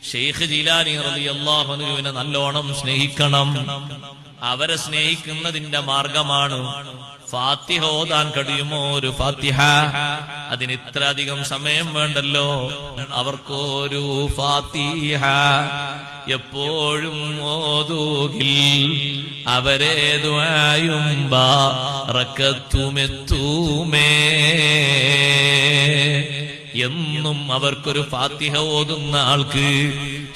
ഷെയ്ഖ് ജീലാനി റളിയല്ലാഹു അൻഹുവിനെ നല്ലോണം സ്നേഹിക്കണം. അവരെ സ്നേഹിക്കുന്നതിന്റെ മാർഗമാണ് ഫാത്തിഹ ഓതാൻ കഴിയുമോ? ഒരു ഫാത്തിഹ, അതിന് ഇത്ര അധികം സമയം വേണ്ടല്ലോ. അവർക്കൊരു ഫാത്തിഹ എപ്പോഴും ഓതൂകിൽ അവരെ ദുആയും ബറക്കത്തുമെത്തൂമേ. എന്നും അവർക്കൊരു ഫാത്തിഹ ഓതുന്ന ആൾക്ക്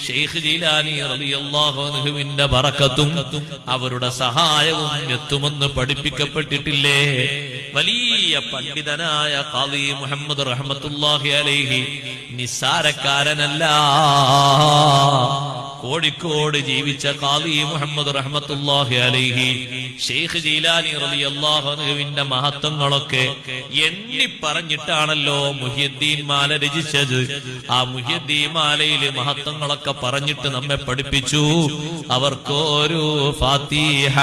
ഷെയ്ഖ് ജീലാനി റളിയല്ലാഹു അൻഹുവിന്റെ ബറക്കത്തും അവരുടെ സഹായവും എത്തുമെന്ന് പഠിപ്പിക്കപ്പെട്ടിട്ടില്ലേ? വലിയ പണ്ഡിതനായ ഖാദി മുഹമ്മദ് റഹ്മത്തുള്ളാഹി അലൈഹി നിസ്സാരക്കാരനല്ല. കോഴിക്കോട് ജീവിച്ച ഖാദി മുഹമ്മദ് റഹ്മത്തുള്ളാഹി അലൈഹി ഷെയ്ഖ് ജീലാനി റളിയല്ലാഹു അൻഹുവിന്റെ മഹത്വങ്ങളൊക്കെ എണ്ണി പറഞ്ഞിട്ടാണല്ലോ മുഹ്യിദ്ദീൻ മാല രചിച്ചത്. ആ മുഹ്യിദ്ദീൻ മാലയിലെ മഹത്വങ്ങളൊക്കെ പറഞ്ഞിട്ട് നമ്മെ പഠിപ്പിച്ചു. അവർക്കൊരു ഫാത്തിഹ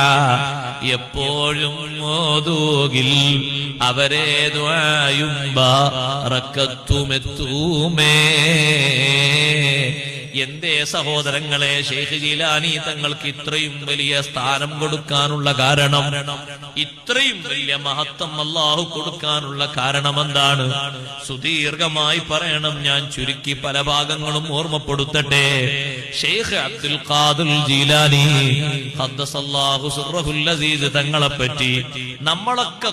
എപ്പോഴും ഓതൂകിൽ അവരെ ദുആയും ബറക്കത്തുമെത്തൂമേ. എന്തേ സഹോദരങ്ങളെ, ഷെയ്ഖ് ജീലാനി തങ്ങൾക്ക് ഇത്രയും വലിയ സ്ഥാനം കൊടുക്കാനുള്ള കാരണം, ഇത്രയും വലിയ മഹത്വം അല്ലാഹു കൊടുക്കാനുള്ള കാരണം എന്താണ്? സുദീർഘമായി പറയണം, ഞാൻ ചുരുക്കി പല ഭാഗങ്ങളും ഓർമ്മപ്പെടുത്തട്ടെ. ഷെയ്ഖ് അബ്ദുൽ ഖാദിർ ജീലാനി ഖദ്ദസല്ലാഹു സിർറഹുൽ അസീസ് തങ്ങളെപ്പറ്റി നമ്മളൊക്കെ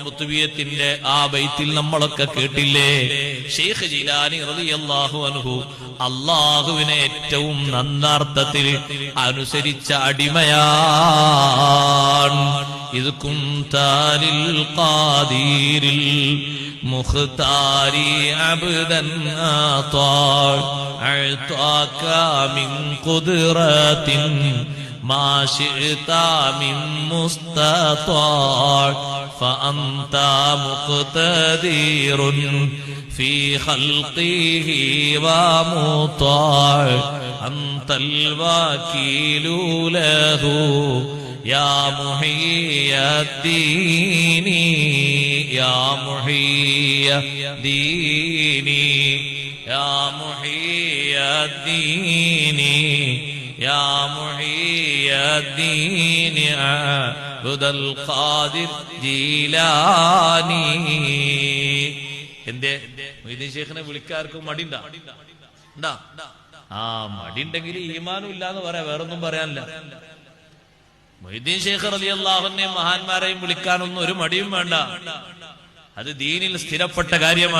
കുത്തുബിയത്തിന്റെ ആ ബൈത്തിൽ നമ്മളൊക്കെ കേട്ടില്ലേ? ഷെയ്ഖ് ജീലാനി റളിയല്ലാഹു അൻഹു അല്ലാഹുവിനെ ഏറ്റവും നന്നാർത്ഥത്തിൽ അനുസരിച്ച അടിമയാണ്. ഇത് കുന്താലിൽ ഖാദിരിൽ മുഖ്താരി അബ്ദൻ അഅതാക മിൻ ഖുദ്റത്തിൻ മാ ശിഅത മിൻ മുസ്തതാഅ ഫഅൻത മുഖ്തദിറുൻ في خلقه ومطاع أنت الوكيل له يا محيي الدين يا محيي الدين يا محيي الدين يا محيي الدين عبد القادر ജീലാനി. എന്തേ മൊയ്തീൻ ശൈഖിനെ വിളിക്കാർക്കും മടിണ്ടാ? ആ മടിയുണ്ടെങ്കിൽ ഈമാനും ഇല്ലാന്ന് പറയാ, വേറൊന്നും പറയാനില്ല. മൊയ്തീൻ ശൈഖ് റളിയല്ലാഹു അൻഹു മഹാന്മാരെയും വിളിക്കാനൊന്നും ഒരു മടിയും വേണ്ട. അത് ദീനിൽ സ്ഥിരപ്പെട്ട കാര്യമാണ്.